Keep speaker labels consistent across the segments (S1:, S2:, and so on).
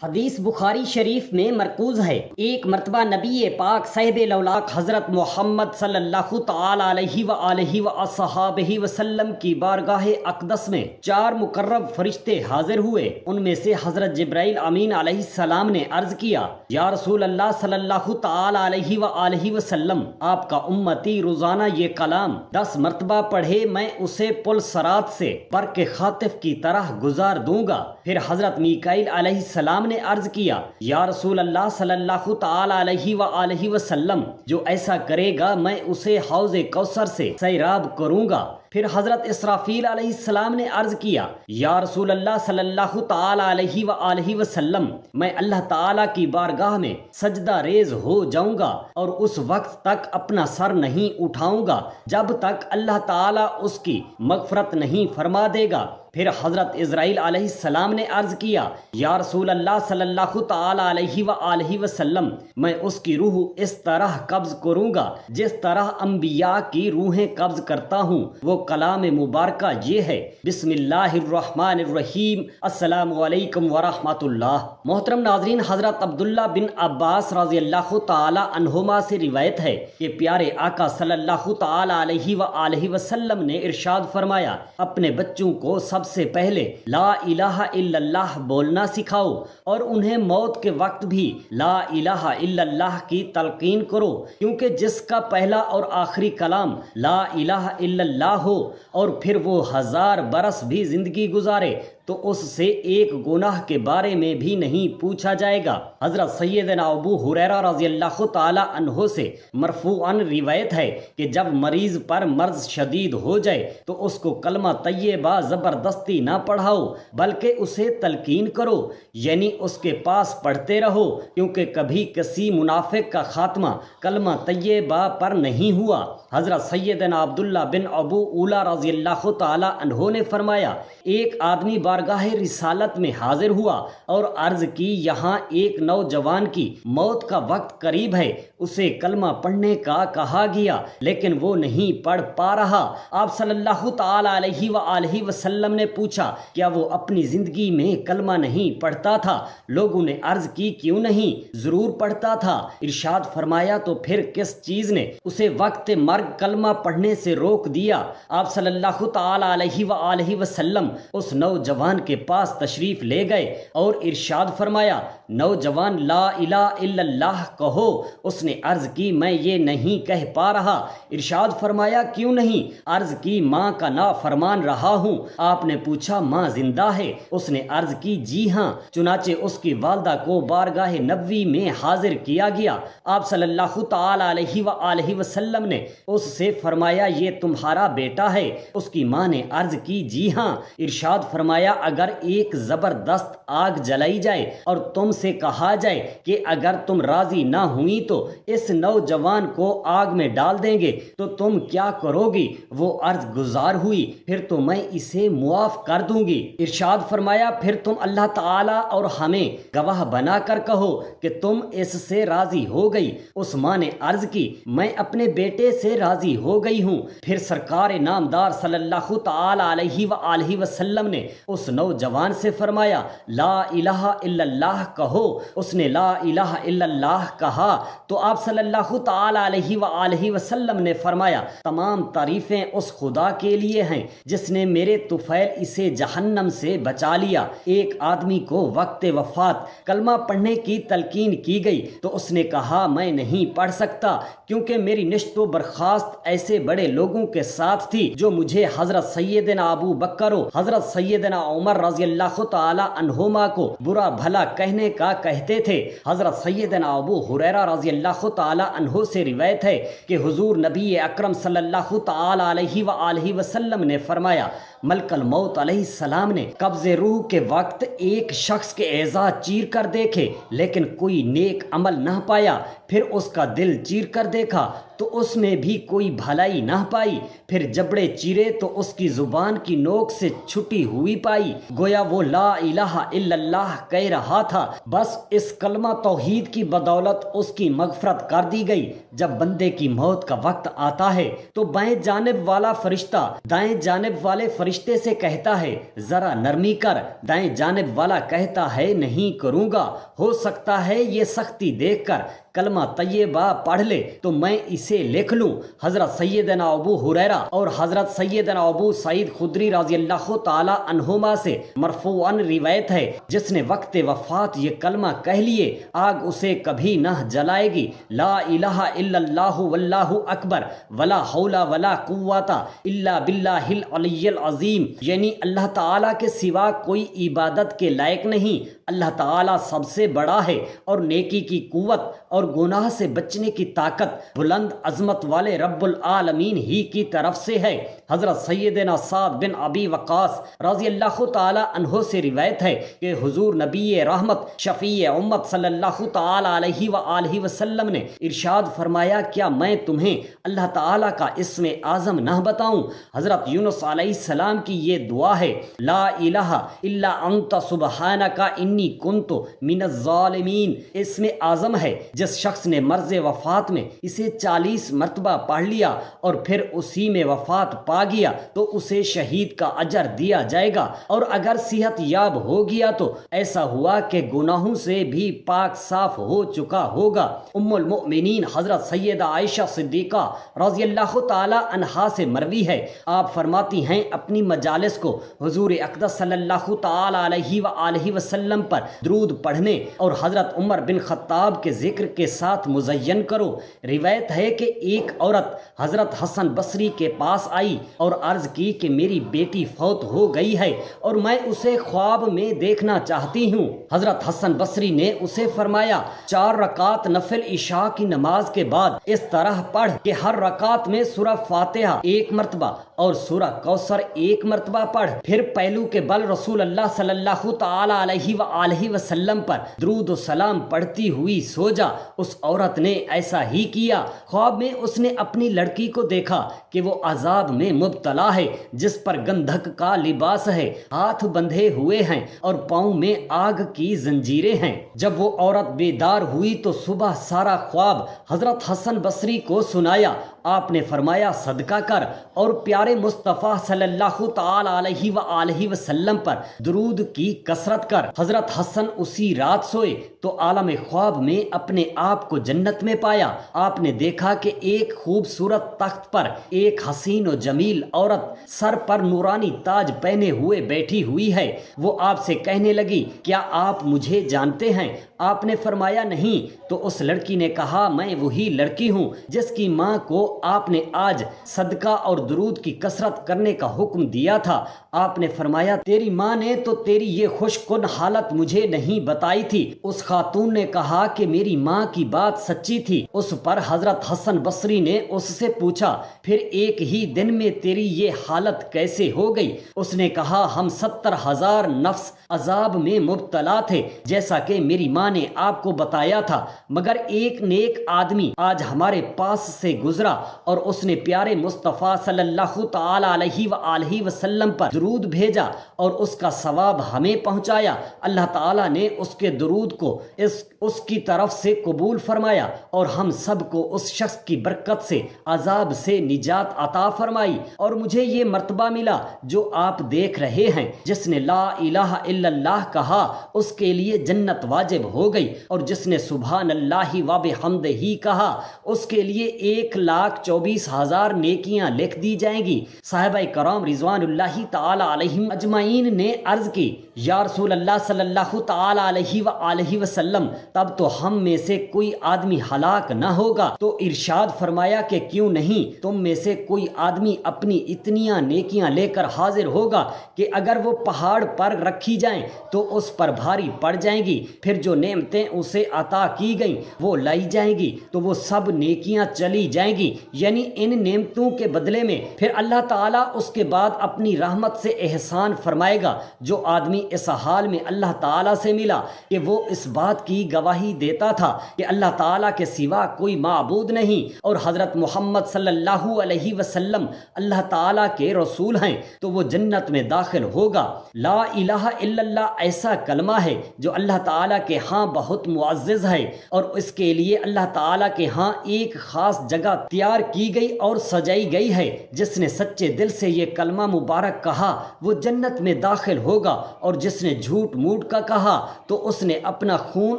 S1: حدیث بخاری شریف میں مرکوز ہے، ایک مرتبہ نبی پاک صاحب لولاک حضرت محمد صلی اللہ تعالی علیہ وآلہ وصحابہ وسلم کی بارگاہ اقدس میں 4 مقرب فرشتے حاضر ہوئے۔ ان میں سے حضرت جبرائیل امین علیہ السلام نے عرض کیا، یا رسول اللہ صلی اللہ تعالی علیہ وآلہ وسلم، آپ کا امتی روزانہ یہ کلام 10 مرتبہ پڑھے، میں اسے پل صراط سے برق خاطف کی طرح گزار دوں گا۔ پھر حضرت میکائیل علیہ السلام نے عرض کیا، یا رسول اللہ صلی اللہ تعالی علیہ وآلہ وسلم، جو ایسا کرے گا میں اسے حوض کوثر سے سیراب کروں گا۔ پھر حضرت اسرافیل علیہ السلام نے عرض کیا، یا رسول اللہ صلی اللہ تعالی علیہ وآلہ وسلم، میں اللہ تعالی کی بارگاہ میں سجدہ ریز ہو جاؤں گا اور اس وقت تک اپنا سر نہیں اٹھاؤں گا جب تک اللہ تعالی اس کی مغفرت نہیں فرما دے گا۔ پھر حضرت عزرائیل علیہ السلام نے عرض کیا، یا رسول اللہ صلی اللہ تعالی علیہ وآلہ وسلم، میں اس کی روح اس طرح قبض کروں گا جس طرح انبیاء کی روحیں قبض کرتا ہوں۔ وہ کلام مبارکہ یہ ہے، بسم اللہ الرحمن الرحیم، السلام علیکم ورحمۃ اللہ۔ محترم ناظرین، حضرت عبداللہ بن عباس رضی اللہ تعالی عنہما سے روایت ہے کہ پیارے آقا صلی اللہ تعالی علیہ وآلہ وسلم نے ارشاد فرمایا، اپنے بچوں کو سب سے پہلے لا الہ الا اللہ بولنا سکھاؤ اور انہیں موت کے وقت بھی لا الہ الا اللہ کی تلقین کرو، کیونکہ جس کا پہلا اور آخری کلام لا الہ الا اللہ ہو اور پھر وہ 1000 برس بھی زندگی گزارے تو اس سے ایک گناہ کے بارے میں بھی نہیں پوچھا جائے گا۔ حضرت سیدنا ابو ہریرہ رضی اللہ تعالی عنہ سے مرفوعاً روایت ہے کہ جب مریض پر مرض شدید ہو جائے تو اس کو کلمہ طیبہ زبردستی نہ پڑھاؤ بلکہ اسے تلقین کرو، یعنی اس کے پاس پڑھتے رہو، کیونکہ کبھی کسی منافق کا خاتمہ کلمہ طیبہ پر نہیں ہوا۔ حضرت سیدنا عبداللہ بن ابو اولا رضی اللہ تعالی عنہ نے فرمایا، ایک آدمی بارگاہ رسالت میں حاضر ہوا اور عرض کی، یہاں ایک نوجوان کی موت کا وقت قریب ہے، اسے کلمہ پڑھنے کا کہا گیا لیکن وہ نہیں پڑھ پا رہا۔ آپ صلی اللہ تعالی علیہ وآلہ وسلم نے پوچھا، کیا وہ اپنی زندگی میں کلمہ نہیں پڑھتا تھا؟ لوگوں نے عرض کی، کیوں نہیں، ضرور پڑھتا تھا۔ ارشاد فرمایا، تو پھر کس چیز نے اسے وقت مرگ کلمہ پڑھنے سے روک دیا؟ آپ صلی اللہ تعالی علیہ وآلہ وسلم اس نوجوان کے پاس تشریف لے گئے اور ارشاد فرمایا، نوجوان لا الہ الا اللہ کہو۔ اس نے عرض کی، میں یہ نہیں کہہ پا رہا۔ ارشاد فرمایا، کیوں نہیں؟ عرض کی، ماں کا نافرمان رہا ہوں۔ آپ نے پوچھا، ماں زندہ ہے؟ اس نے عرض کی، جی ہاں۔ چنانچہ اس کی والدہ کو بارگاہ نبوی میں حاضر کیا گیا۔ آپ صلی اللہ تعالی علیہ وآلہ وسلم نے اس سے فرمایا، یہ تمہارا بیٹا ہے؟ اس کی ماں نے عرض کی، جی ہاں۔ ارشاد فرمایا، اگر ایک زبردست آگ جلائی جائے اور تم سے کہا جائے کہ اگر تم راضی نہ ہوئی تو اس نوجوان کو آگ میں ڈال دیں گے تو تم کیا کرو گی؟ وہ عرض گزار ہوئی، پھر تو میں اسے معاف کر دوں گی۔ ارشاد فرمایا، پھر تم اللہ تعالی اور ہمیں گواہ بنا کر کہو کہ تم اس سے راضی ہو گئی۔ اس ماں نے عرض کی، میں اپنے بیٹے سے راضی ہو گئی ہوں۔ پھر سرکار نامدار صلی اللہ تعالی علیہ وآلہ وسلم نے اس نوجوان سے فرمایا، لا الہ الا اللہ کہو۔ اس نے لا الہ الا اللہ کہا تو آپ صلی اللہ تعالی علیہ وآلہ وسلم نے فرمایا، تمام تعریفیں اس خدا کے لیے ہیں جس نے میرے طفیل اسے جہنم سے بچا لیا۔ ایک آدمی کو وقت وفات کلمہ پڑھنے کی تلقین کی گئی تو اس نے کہا، میں نہیں پڑھ سکتا کیونکہ میری نشت و برخاست ایسے بڑے لوگوں کے ساتھ تھی جو مجھے حضرت سیدنا ابو بکر و حضرت سیدنا عمر رضی اللہ تعالی عنہما کو برا بھلا کہنے کا کہتے تھے۔ حضرت سیدنا ابو ہریرہ رضی اللہ تعالی عنہ سے روایت ہے کہ حضور نبی اکرم صلی اللہ تعالی علیہ وآلہ وسلم نے فرمایا، ملک الموت علیہ السلام نے قبض روح کے وقت ایک شخص کے اعضاء چیر کر دیکھے لیکن کوئی نیک عمل نہ پایا۔ پھر اس کا دل چیر کر دیکھا تو اس میں بھی کوئی بھلائی نہ پائی، پھر جبڑے چیرے تو اس کی زبان کی نوک سے چھٹی ہوئی پائی، گویا وہ لا الہ الا اللہ کہہ رہا تھا۔ بس اس کلمہ توحید کی بدولت اس کی مغفرت کر دی گئی۔ جب بندے کی موت کا وقت آتا ہے تو بائیں جانب والا فرشتہ دائیں جانب والے فرشتے سے کہتا ہے ذرا نرمی کر، دائیں جانب والا کہتا ہے نہیں کروں گا، ہو سکتا ہے یہ سختی دیکھ کر کلمہ طیبہ پڑھ لے تو میں اسے لکھ لوں۔ حضرت سیدنا ابو ہریرہ اور حضرت سیدنا ابو سعید خدری رضی اللہ تعالی عنہما سے مرفوعاً روایت ہے، جس نے وقت وفات یہ کلمہ کہہ لیے آگ اسے کبھی نہ جلائے گی۔ لا الہ الا اللہ واللہ اکبر ولا حول ولا قوت الا باللہ العلی العظیم، یعنی اللہ تعالیٰ کے سوا کوئی عبادت کے لائق نہیں، اللہ تعالیٰ سب سے بڑا ہے اور نیکی کی قوت اور گناہ سے بچنے کی طاقت بلند عظمت والے رب العالمین ہی کی طرف سے ہے۔ حضرت سیدنا سعد بن ابی وقاص رضی اللہ تعالی عنہ سے روایت ہے کہ حضور نبی رحمت شفیع امت صلی اللہ تعالی علیہ وآلہ وسلم نے ارشاد فرمایا کیا میں تمہیں اللہ تعالیٰ کا اسم اعظم نہ بتاؤں؟ حضرت یونس علیہ السلام کی یہ دعا ہے لا الہ الا انت سبحانک انی کنت من الظالمین، اسم اعظم ہے۔ جس شخص نے مرض وفات میں اسے 40 مرتبہ پڑھ لیا اور پھر اسی میں وفات پا گیا تو اسے شہید کا اجر دیا جائے گا، اور اگر صحت یاب ہو گیا تو ایسا ہوا کہ گناہوں سے بھی پاک صاف ہو چکا ہوگا۔ ام المؤمنین حضرت سیدہ عائشہ صدیقہ رضی اللہ تعالی عنہا سے مروی ہے، آپ فرماتی ہیں اپنی مجالس کو حضور اقدس صلی اللہ تعالی علیہ وآلہ وسلم پر درود پڑھنے اور حضرت عمر بن خطاب کے ذکر کے ساتھ مزین کرو۔ روایت ہے کہ ایک عورت حضرت حسن بصری کے پاس آئی اور عرض کی کہ میری بیٹی فوت ہو گئی ہے اور میں اسے خواب میں دیکھنا چاہتی ہوں۔ حضرت حسن بصری نے اسے فرمایا 4 رکعت نفل عشاء کی نماز کے بعد اس طرح پڑھ کہ ہر رکعت میں سورہ فاتحہ 1 مرتبہ اور سورہ کوثر 1 مرتبہ پڑھ، پھر پہلو کے بل رسول اللہ صلی اللہ تعالی علیہ وآلہ وسلم پر درود و سلام پڑھتی ہوئی سو جا۔ اس عورت نے ایسا ہی کیا۔ خواب میں اس نے اپنی لڑکی کو دیکھا کہ وہ عذاب میں مبتلا ہے، جس پر گندھک کا لباس ہے، ہاتھ بندھے ہوئے ہیں اور پاؤں میں آگ کی زنجیریں ہیں۔ جب وہ عورت بیدار ہوئی تو صبح سارا خواب حضرت حسن بصری کو سنایا۔ آپ نے فرمایا صدقہ کر اور پیارے مصطفیٰ صلی اللہ تعالی علیہ وآلہ وسلم پر درود کی کثرت کر۔ حضرت حسن اسی رات سوئے تو عالم خواب میں اپنے آپ کو جنت میں پایا۔ آپ نے دیکھا کہ ایک خوبصورت تخت پر ایک حسین و جمیل عورت سر پر نورانی تاج پہنے ہوئے بیٹھی ہوئی ہے۔ وہ آپ سے کہنے لگی کیا آپ مجھے جانتے ہیں؟ آپ نے فرمایا نہیں۔ تو اس لڑکی نے کہا میں وہی لڑکی ہوں جس کی ماں کو آپ نے آج صدقہ اور درود کی کثرت کرنے کا حکم دیا تھا۔ آپ نے فرمایا تیری ماں نے تو تیری یہ خوش کن حالت مجھے نہیں بتائی تھی۔ اس خاتون نے کہا کہ میری ماں کی بات سچی تھی۔ اس پر حضرت حسن بصری نے اس سے پوچھا پھر ایک ہی دن میں تیری یہ حالت کیسے ہو گئی؟ اس نے کہا ہم 70,000 نفس عذاب میں مبتلا تھے جیسا کہ میری ماں نے آپ کو بتایا تھا، مگر ایک نیک آدمی آج ہمارے پاس سے گزرا اور اس نے پیارے مصطفیٰ صلی اللہ تعالی علیہ وآلہ وسلم پر درود بھیجا اور اس کا ثواب ہمیں پہنچایا۔ اللہ تعالیٰ نے اس کے درود کو اس کی طرف سے قبول فرمایا اور ہم سب کو اس شخص کی برکت سے عذاب سے نجات عطا فرمائی، اور مجھے یہ مرتبہ ملا جو آپ دیکھ رہے ہیں۔ جس نے لا الہ الا اللہ کہا اس کے لیے جنت واجب ہو گئی، اور جس نے سبحان اللہ و بحمدہ کہا اس کے لیے 1,24,000 نیکیاں لکھ دی جائیں گی۔ صحابہ کرام رضوان اللہ تعالی علیہم اجمعین نے عرض کی یا رسول اللہ صلی اللہ تعالی علیہ وآلہ وسلم تب تو ہم میں سے کوئی آدمی ہلاک نہ ہوگا؟ تو ارشاد فرمایا کہ کیوں نہیں، تم میں سے کوئی آدمی اپنی اتنیاں نیکیاں لے کر حاضر ہوگا کہ اگر وہ پہاڑ پر رکھی جائیں تو اس پر بھاری پڑ جائیں گی، پھر جو نعمتیں اسے عطا کی گئیں وہ لائی جائیں گی تو وہ سب نیکیاں چلی جائیں گی، یعنی ان نعمتوں کے بدلے میں پھر اللہ تعالیٰ اس کے بعد اپنی رحمت سے احسان فرمائے گا۔ جو آدمی اس حال میں اللہ تعالیٰ سے ملا کہ وہ اس بات کی گواہی دیتا تھا کہ اللہ تعالیٰ کے سوا کوئی معبود نہیں اور حضرت محمد صلی اللہ علیہ وسلم اللہ تعالیٰ کے رسول ہیں، تو وہ جنت میں داخل ہوگا۔ لا الہ الا اللہ ایسا کلمہ ہے جو اللہ تعالیٰ کے ہاں بہت معزز ہے، اور اس کے لیے اللہ تعالیٰ کے ہاں ایک خاص جگہ تیار کی گئی اور سجائی گئی ہے۔ جس نے سچے دل سے یہ کلمہ مبارک کہا وہ جنت میں داخل ہوگا، اور جس نے جھوٹ موٹ کا کہا تو اس نے اپنا خون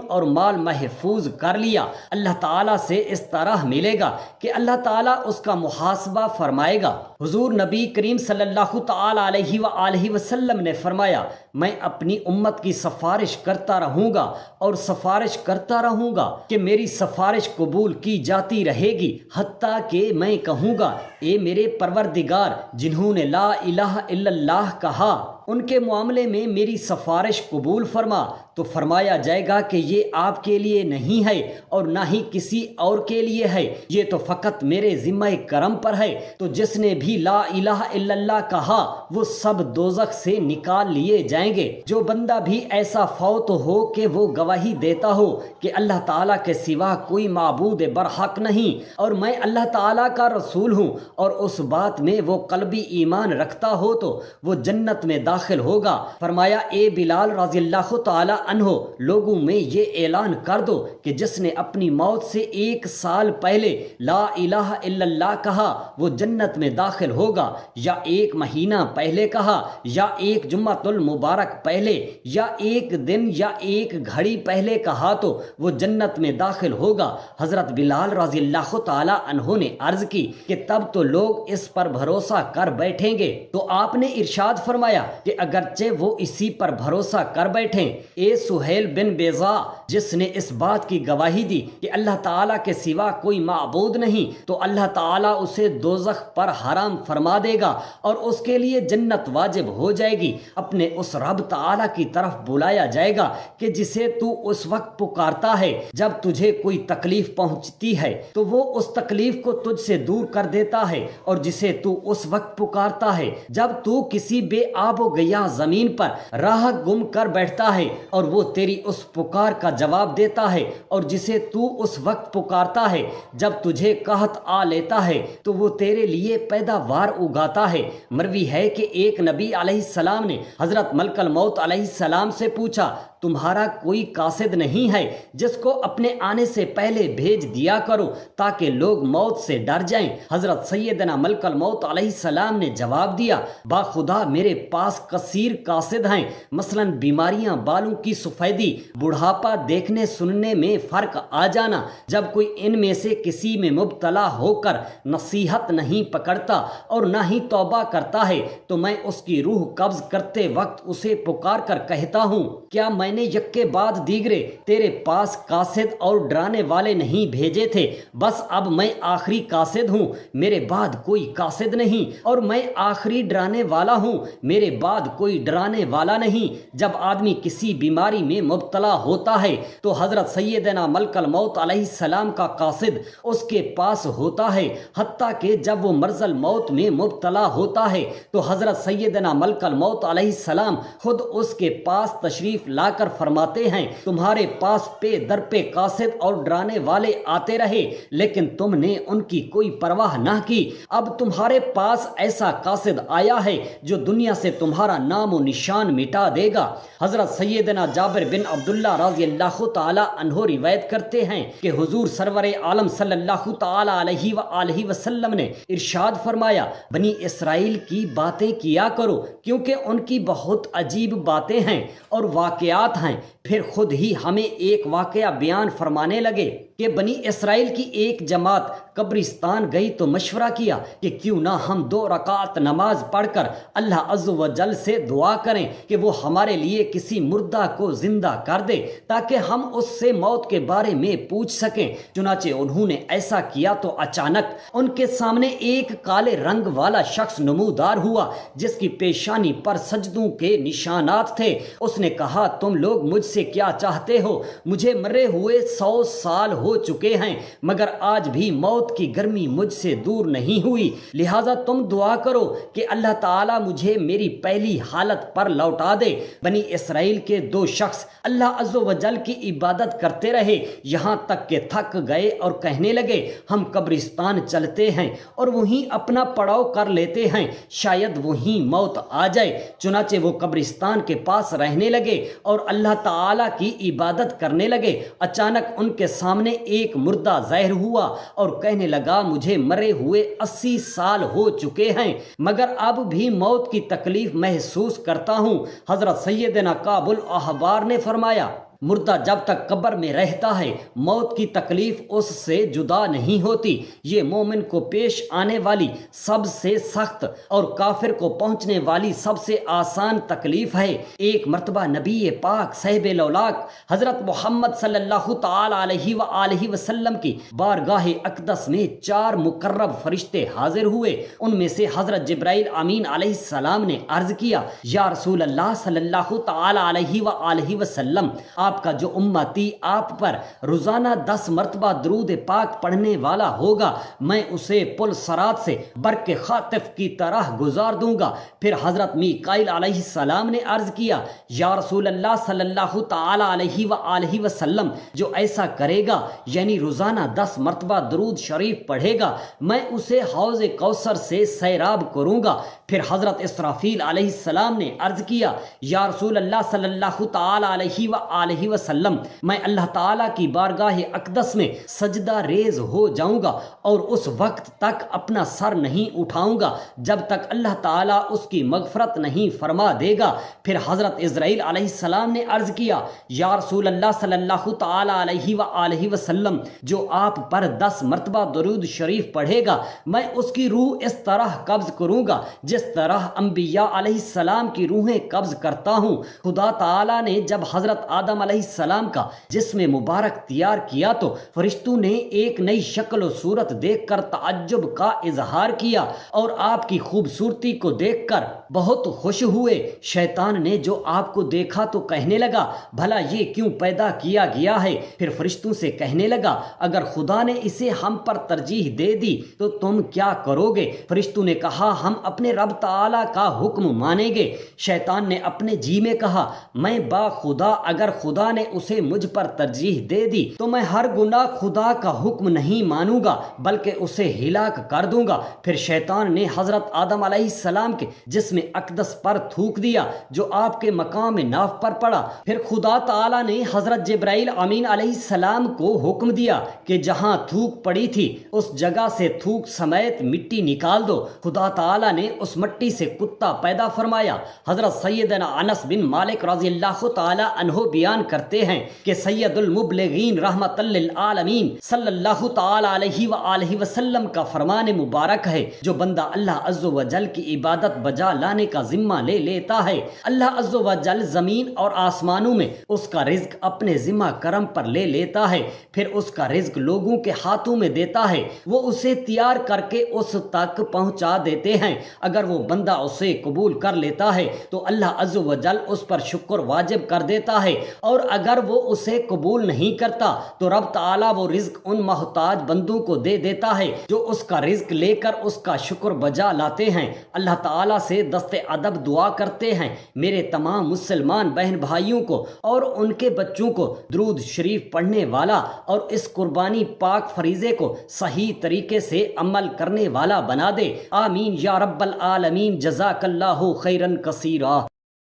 S1: اور مال محفوظ کر لیا۔ اللہ تعالیٰ سے اس طرح ملے گا کہ اللہ تعالیٰ اس کا محاسبہ فرمائے گا۔ حضور نبی کریم صلی اللہ تعالی علیہ وآلہ وسلم نے فرمایا، میں اپنی امت کی سفارش کرتا رہوں گا اور سفارش کرتا رہوں گا کہ میری سفارش قبول کی جاتی رہے گی، حتیٰ کہ میں کہوں گا اے میرے پروردگار، جنہوں نے لا الہ الا اللہ کہا ان کے معاملے میں میری سفارش قبول فرما، تو فرمایا جائے گا کہ یہ آپ کے لیے نہیں ہے اور نہ ہی کسی اور کے لیے ہے، یہ تو فقط میرے ذمہ کرم پر ہے۔ تو جس نے بھی لا الہ الا اللہ کہا وہ سب دوزخ سے نکال لیے جائیں گے۔ جو بندہ بھی ایسا فوت ہو کہ وہ گواہی دیتا ہو کہ اللہ تعالیٰ کے سوا کوئی معبود برحق نہیں اور میں اللہ تعالیٰ کا رسول ہوں، اور اس بات میں وہ قلبی ایمان رکھتا ہو، تو وہ جنت میں داخل ہوگا۔ فرمایا اے بلال رضی اللہ تعالی عنہ، لوگوں میں یہ اعلان کر دو کہ جس نے اپنی موت سے 1 سال پہلے لا الہ الا اللہ کہا وہ جنت میں داخل ہوگا، یا 1 مہینہ پہلے کہا، یا 1 جمعۃ المبارک پہلے، یا 1 دن یا 1 گھڑی پہلے کہا تو وہ جنت میں داخل ہوگا۔ حضرت بلال رضی اللہ تعالی عنہ نے عرض کی کہ تب تو لوگ اس پر بھروسہ کر بیٹھیں گے، تو آپ نے ارشاد فرمایا کہ اگرچہ وہ اسی پر بھروسہ کر بیٹھیں، اے سہیل بن بیضا، جس نے اس بات کی گواہی دی کہ اللہ تعالیٰ کے سوا کوئی معبود نہیں، تو اللہ تعالیٰ اسے دوزخ پر حرام فرما دے گا اور اس کے لیے جنت واجب ہو جائے گی۔ اپنے اس رب تعالیٰ کی طرف بلایا جائے گا کہ جسے تو اس وقت پکارتا ہے جب تجھے کوئی تکلیف پہنچتی ہے تو وہ اس تکلیف کو تجھ سے دور کر دیتا ہے، اور جسے تو اس وقت پکارتا ہے جب تو کسی بے آب و گیا زمین پر راہ گم کر بیٹھتا ہے، اور وہ تیری اس پکار کا جواب دیتا ہے، اور جسے تو اس وقت پکارتا ہے جب تجھے قحط آ لیتا ہے تو وہ تیرے لیے پیداوار اگاتا ہے۔ مروی ہے کہ ایک نبی علیہ السلام نے حضرت ملک الموت علیہ السلام سے پوچھا، تمہارا کوئی قاصد نہیں ہے جس کو اپنے آنے سے پہلے بھیج دیا کرو تاکہ لوگ موت سے ڈر جائیں؟ حضرت سیدنا ملک الموت علیہ السلام نے جواب دیا، با خدا میرے پاس کثیر قاصد ہیں، مثلا بیماریاں، بالوں کی سفیدی، بڑھاپا، دیکھنے سننے میں فرق آ جانا۔ جب کوئی ان میں سے کسی میں مبتلا ہو کر نصیحت نہیں پکڑتا اور نہ ہی توبہ کرتا ہے تو میں اس کی روح قبض کرتے وقت اسے پکار کر کہتا ہوں، کیا میں نے یکے بعد دیگرے تیرے پاس قاصد اور ڈرانے والے نہیں بھیجے تھے؟ بس اب میں آخری قاصد ہوں، میرے بعد کوئی قاصد نہیں، اور میں آخری ڈرانے والا ہوں، میرے بعد کوئی ڈرانے والا نہیں۔ جب آدمی کسی بیماری میں مبتلا ہوتا ہے تو حضرت سیدنا ملک الموت علیہ السلام کا قاصد اس کے پاس ہوتا ہے، حتیٰ کہ جب وہ مرض الموت میں مبتلا ہوتا ہے تو حضرت سیدنا ملک الموت علیہ السلام خود اس کے پاس تشریف لا کر فرماتے ہیں، تمہارے پاس پہ در پہ قاصد اور ڈرانے والے آتے رہے لیکن تم نے ان کی کوئی پرواہ نہ کی، اب تمہارے پاس ایسا قاصد آیا ہے جو دنیا سے تمہارا نام و نشان مٹا دے گا۔ حضرت سیدنا جابر بن عبداللہ رضی اللہ تعالی عنہ روایت کرتے ہیں کہ حضور سرور عالم صلی اللہ تعالی علیہ وآلہ وسلم نے ارشاد فرمایا، بنی اسرائیل کی باتیں کیا کرو کیونکہ ان کی بہت عجیب باتیں ہیں اور واقعات ہیں۔ پھر خود ہی ہمیں ایک واقعہ بیان فرمانے لگے کہ بنی اسرائیل کی ایک جماعت قبرستان گئی تو مشورہ کیا کہ کیوں نہ ہم 2 رکعت نماز پڑھ کر اللہ عز و جل سے دعا کریں کہ وہ ہمارے لیے کسی مردہ کو زندہ کر دے تاکہ ہم اس سے موت کے بارے میں پوچھ سکیں۔ چنانچہ انہوں نے ایسا کیا تو اچانک ان کے سامنے ایک کالے رنگ والا شخص نمودار ہوا جس کی پیشانی پر سجدوں کے نشانات تھے۔ اس نے کہا، تم لوگ مجھ سے کیا چاہتے ہو؟ مجھے مرے ہوئے 100 سال ہو چکے ہیں مگر آج بھی موت کی گرمی مجھ سے دور نہیں ہوئی، لہٰذا تم دعا کرو کہ اللہ تعالیٰ مجھے میری پہلی حالت پر لوٹا دے۔ بنی اسرائیل کے 2 شخص اللہ عز و جل کی عبادت کرتے رہے یہاں تک کہ تھک گئے اور کہنے لگے ہم قبرستان چلتے ہیں اور وہیں اپنا پڑاؤ کر لیتے ہیں، شاید وہیں موت آ جائے۔ چنانچہ وہ قبرستان کے پاس رہنے لگے اور اللہ تعالیٰ کی عبادت کرنے لگے۔ اچانک ان کے سامنے ایک مردہ ظاہر ہوا اور کہنے لگا مجھے مرے ہوئے 80 سال ہو چکے ہیں مگر اب بھی موت کی تکلیف محسوس کرتا ہوں۔ حضرت سیدنا کعب الاحبار نے فرمایا مردہ جب تک قبر میں رہتا ہے موت کی تکلیف اس سے جدا نہیں ہوتی، یہ مومن کو پیش آنے والی سب سے سخت اور کافر کو پہنچنے والی سب سے آسان تکلیف ہے۔ ایک مرتبہ نبی پاک صاحب لولاک حضرت محمد صلی اللہ تعالی علیہ وآلہ وسلم کی بارگاہ اقدس میں 4 مقرب فرشتے حاضر ہوئے۔ ان میں سے حضرت جبرائیل امین علیہ السلام نے عرض کیا یا رسول اللہ صلی اللہ تعالی علیہ وآلہ وسلم، آپ کا جو امتی آپ پر روزانہ 10 مرتبہ درود پاک پڑھنے والا ہوگا میں اسے پل صراط سے برق خاطف کی طرح گزار دوں گا۔ پھر حضرت میکائیل علیہ السلام نے عرض کیا یا رسول اللہ صلی اللہ تعالی علیہ وآلہ وسلم، جو ایسا کرے گا یعنی روزانہ 10 مرتبہ درود شریف پڑھے گا میں اسے حوض کوثر سے سیراب کروں گا۔ پھر حضرت اسرافیل علیہ السلام نے عرض کیا یا رسول اللہ صلی اللہ تعالی علیہ وآلہ وسلم، میں اللہ تعالیٰ کی بارگاہ اقدس میں سجدہ ریز ہو جاؤں گا اور اس وقت تک اپنا سر نہیں اٹھاؤں گا جب تک اللہ تعالیٰ اس کی مغفرت نہیں فرما دے گا۔ پھر حضرت عزرائیل علیہ السلام نے عرض کیا یا رسول اللہ صلی اللہ تعالی علیہ وآلہ وسلم، جو آپ پر 10 مرتبہ درود شریف پڑھے گا میں اس کی روح اس طرح قبض کروں گا جس طرح انبیاء علیہ السلام کی روحیں قبض کرتا ہوں۔ خدا تعالیٰ نے جب حضرت آدم علیہ السلام کا جسم مبارک تیار کیا تو فرشتوں نے ایک نئی شکل و صورت دیکھ کر تعجب کا اظہار کیا اور آپ کی خوبصورتی کو دیکھ کر بہت خوش ہوئے۔ شیطان نے جو آپ کو دیکھا تو کہنے لگا بھلا یہ کیوں پیدا کیا گیا ہے؟ پھر فرشتوں سے کہنے لگا اگر خدا نے اسے ہم پر ترجیح دے دی تو تم کیا کرو گے؟ فرشتوں نے کہا ہم اپنے رب تعالیٰ کا حکم مانیں گے۔ شیطان نے اپنے جی میں کہا میں با خدا اگر خدا نے اسے مجھ پر ترجیح دے دی تو میں ہر گناہ خدا کا حکم نہیں مانوں گا بلکہ اسے ہلاک کر دوں گا۔ پھر شیطان نے حضرت آدم علیہ السلام کے جسم اقدس پر تھوک دیا جو آپ کے مقام ناف پر پڑا۔ پھر خدا تعالی نے حضرت جبرائیل امین علیہ السلام کو حکم دیا کہ جہاں تھوک پڑی تھی اس جگہ سے تھوک سمیت مٹی نکال دو۔ خدا تعالی نے اس مٹی سے کتا پیدا فرمایا۔ حضرت سیدنا انس بن مالک رضی اللہ تعالی عنہ بیان کرتے ہیں کہ سید المبلغین رحمت للعالمین صلی اللہ تعالی علیہ وآلہ وسلم کا فرمان مبارک ہے جو بندہ اللہ عز و جل کی عبادت بجا لانے کا ذمہ لے لیتا ہے اللہ عز و جل زمین اور آسمانوں میں اس کا رزق اپنے ذمہ کرم پر لے لیتا ہے، پھر اس کا رزق لوگوں کے ہاتھوں میں دیتا ہے، وہ اسے تیار کر کے اس تک پہنچا دیتے ہیں۔ اگر وہ بندہ اسے قبول کر لیتا ہے تو اللہ عز و جل اس پر شکر واجب کر دیتا ہے، اور اگر وہ اسے قبول نہیں کرتا تو رب تعالیٰ وہ رزق ان محتاج بندوں کو دے دیتا ہے جو اس کا رزق لے کر اس کا شکر بجا لاتے ہیں۔ اللہ تعالیٰ سے دست ادب دعا کرتے ہیں میرے تمام مسلمان بہن بھائیوں کو اور ان کے بچوں کو درود شریف پڑھنے والا اور اس قربانی پاک فریضے کو صحیح طریقے سے عمل کرنے والا بنا دے، آمین یا رب العالمین، جزاک اللہ خیرن کثیرا۔